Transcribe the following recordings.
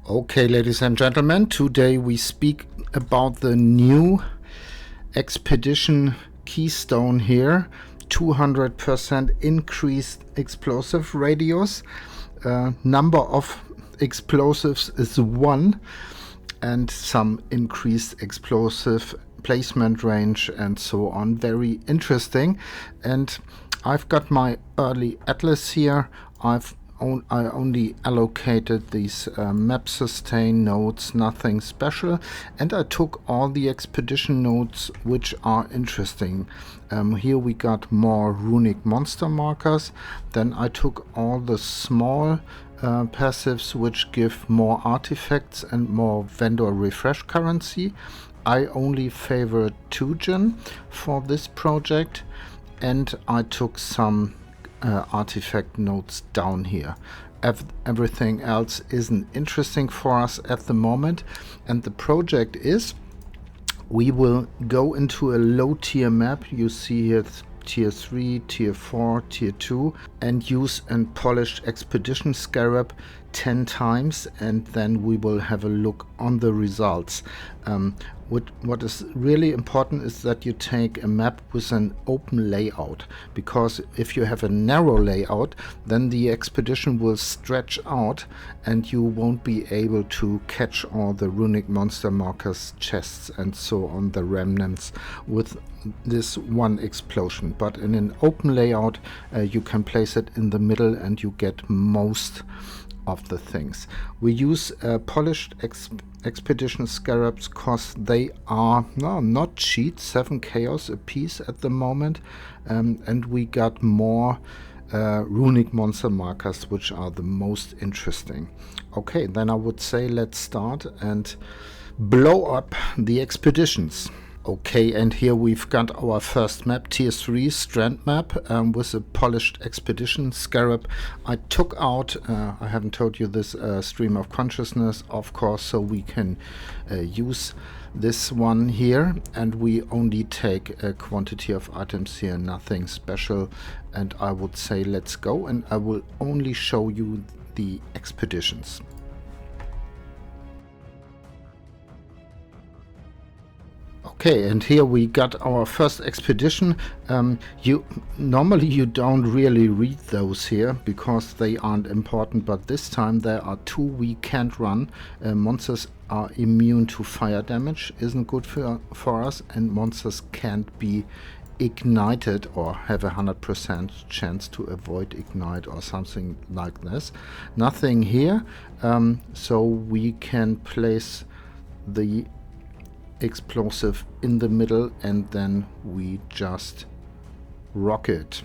Okay, ladies and gentlemen, today we speak about the new expedition keystone here. 200% increased explosive radius. Number of explosives is 1, and some increased explosive placement range and so on. Very interesting. And I've got my early atlas here. I only allocated these map sustain nodes, nothing special, and I took all the expedition nodes which are interesting. Here we got more runic monster markers. Then I took all the small passives which give more artifacts and more vendor refresh currency. I only favor 2-gen for this project, and I took some artifact nodes down here. Everything else isn't interesting for us at the moment, and the project is we will go into a low tier map. You see here tier 3, tier 4, tier 2, and use a polished expedition scarab 10 times, and then we will have a look on the results. What is really important is that you take a map with an open layout, because if you have a narrow layout, then the expedition will stretch out and you won't be able to catch all the runic monster markers, chests and so on, the remnants, with this one explosion. But in an open layout you can place it in the middle and you get most of the things. We use polished expedition scarabs because they are not cheap, 7 chaos a piece at the moment, and we got more runic monster markers, which are the most interesting. Okay, then I would say let's start and blow up the expeditions. Okay, and here we've got our first map, tier 3 strand map, with a polished expedition scarab. I took out, I haven't told you this, stream of consciousness, of course, so we can use this one here, and we only take a quantity of items here, nothing special. And I would say let's go, and I will only show you the expeditions. Okay, and here we got our first expedition. Normally you don't really read those here because they aren't important, but this time there are 2 we can't run. Monsters are immune to fire damage, isn't good for us, and monsters can't be ignited or have 100% chance to avoid ignite or something like this. Nothing here, so we can place the explosive in the middle and then we just rock it.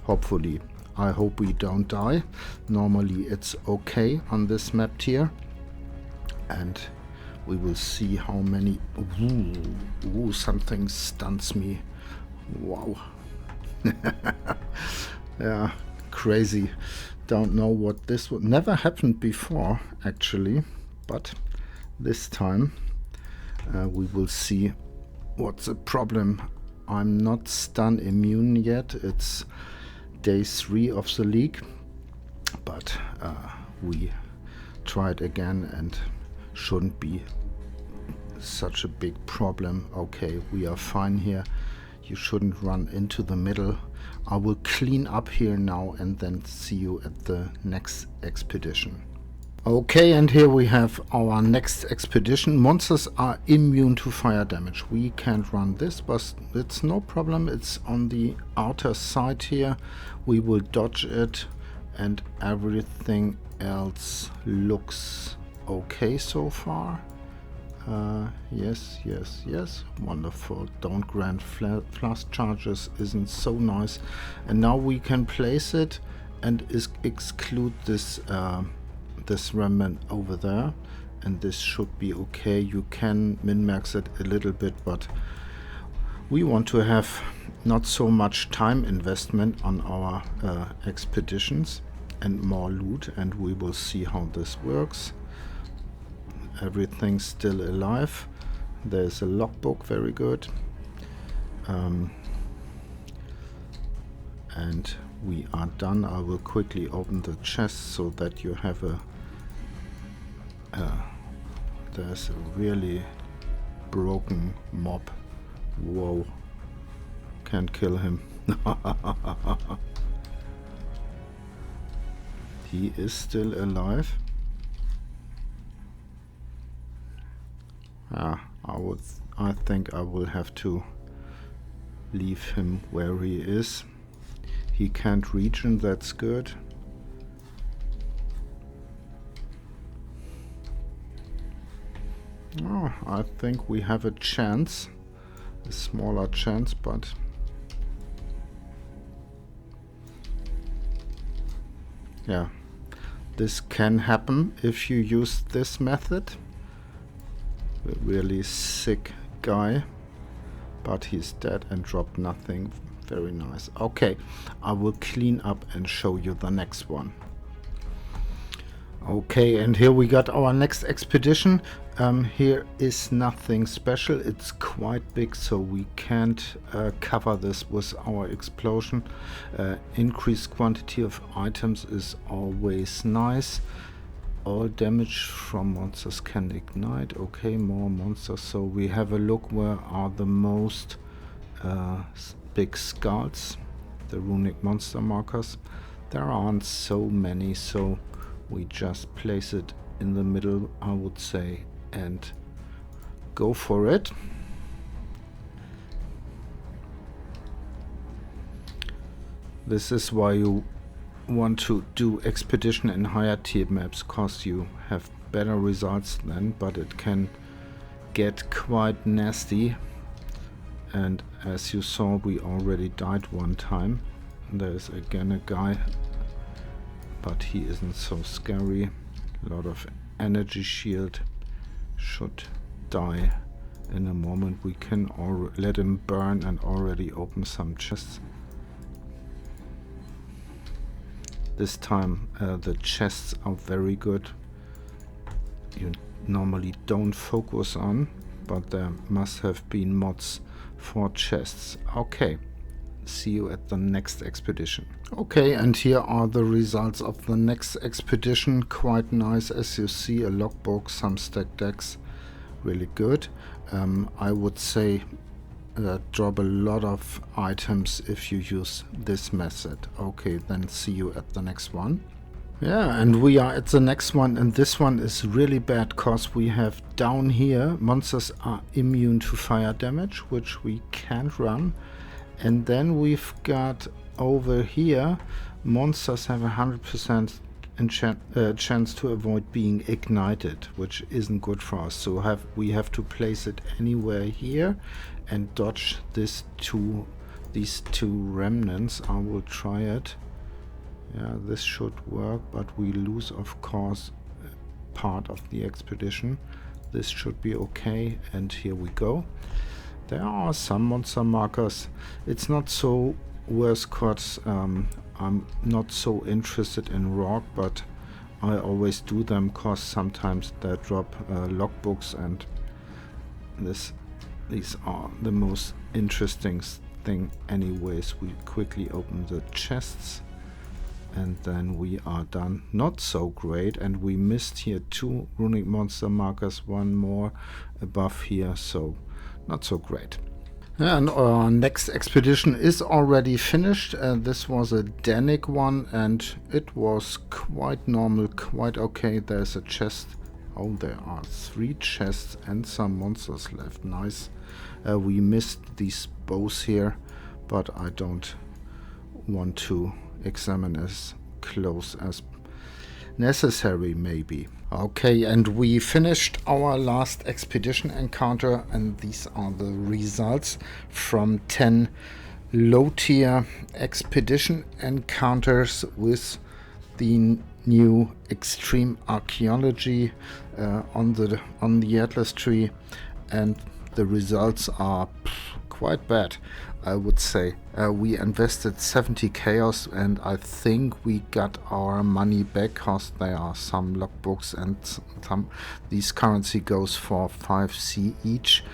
Hopefully. I hope we don't die. Normally it's okay on this map tier, and we will see how many. Ooh, something stuns me. Wow. Yeah, crazy. Don't know what this would never happened before actually, but this time we will see what's the problem. I'm not stun immune yet. It's day 3 of the league, but we tried again and shouldn't be such a big problem. Okay, we are fine here. You shouldn't run into the middle. I will clean up here now and then see you at the next expedition. Okay, and here we have our next expedition. Monsters are immune to fire damage. We can't run this, but it's no problem. It's on the outer side here. We will dodge it, and everything else looks okay so far. Yes, wonderful. Don't grant flask charges, isn't so nice. And now we can place it and exclude this this remnant over there, and this should be okay. You can min-max it a little bit, but we want to have not so much time investment on our expeditions and more loot, and we will see how this works. Everything's still alive. There's a logbook, very good. And we are done. I will quickly open the chest so that you have a there's a really broken mob. Whoa. Can't kill him. He is still alive. I think I will have to leave him where he is. He can't reach, and that's good. Oh, I think we have a chance. A smaller chance, but yeah, this can happen if you use this method. A really sick guy, but he's dead and dropped nothing. Very nice. Okay, I will clean up and show you the next one. Okay, and here we got our next expedition. Here is nothing special. It's quite big, so we can't cover this with our explosion. Increased quantity of items is always nice. All damage from monsters can ignite. Okay, more monsters. So we have a look where are the most big skulls, the runic monster markers. There aren't so many, so we just place it in the middle, I would say, and go for it. This is why you want to do expedition in higher tier maps, cause you have better results then, but it can get quite nasty. And as you saw, we already died one time. There's again a guy, but he isn't so scary. A lot of energy shield, should die in a moment. We can let him burn and already open some chests. This time the chests are very good. You normally don't focus on, but there must have been mods for chests. Okay, see you at the next expedition. Okay, and here are the results of the next expedition. Quite nice, as you see, a logbook, some stack decks, really good. I would say drop a lot of items if you use this method. Okay, then see you at the next one. Yeah, and we are at the next one, and this one is really bad because we have down here monsters are immune to fire damage, which we can't run. And then we've got over here monsters have 100% chance to avoid being ignited, which isn't good for us. So we have to place it anywhere here and dodge these two remnants. I will try it. Yeah, this should work, but we lose, of course, part of the expedition. This should be okay, and here we go. There are some monster markers. It's not so worse because I'm not so interested in rock, but I always do them because sometimes they drop logbooks, and these are the most interesting thing anyways. We quickly open the chests and then we are done. Not so great, and we missed here 2 runic monster markers, one more above here, so not so great. And our next expedition is already finished. This was a Danik one, and it was quite normal, quite okay. There's a chest. Oh, there are 3 chests and some monsters left. Nice. We missed these bows here, but I don't want to examine as close as necessary, maybe. Okay, and we finished our last expedition encounter, and these are the results from 10 low tier expedition encounters with the new extreme archaeology on the Atlas tree, and the results are quite bad, I would say. We invested 70 chaos, and I think we got our money back because there are some logbooks, and these currency goes for 5C each.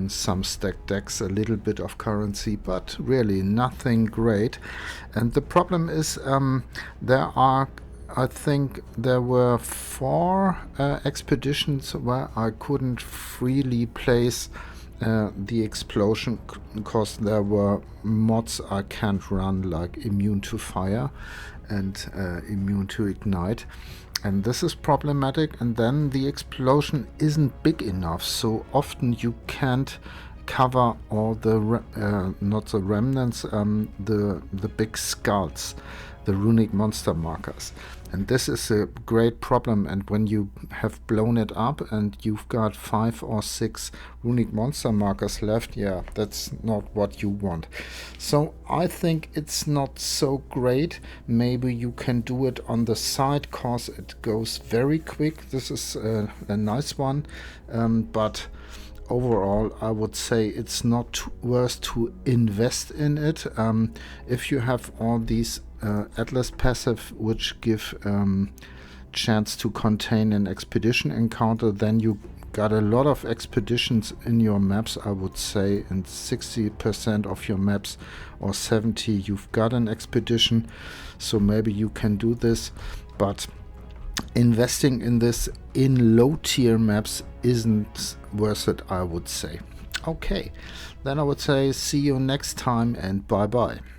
Some stack decks, a little bit of currency, but really nothing great. And the problem is there are I think there were 4 expeditions where I couldn't freely place the explosion because there were mods I can't run, like immune to fire and immune to ignite, and this is problematic. And then the explosion isn't big enough, so often you can't cover all the not the remnants, the big skulls, the runic monster markers. And this is a great problem, and when you have blown it up and you've got 5 or 6 runic monster markers left, yeah, that's not what you want. So I think it's not so great. Maybe you can do it on the side cause it goes very quick. This is a nice one, but overall I would say it's not worth to invest in it. If you have all these Atlas passive which give chance to contain an expedition encounter, then you got a lot of expeditions in your maps. I would say in 60% of your maps or 70 you've got an expedition, so maybe you can do this, but investing in this in low tier maps isn't worth it, I would say. Okay, then I would say see you next time and bye bye.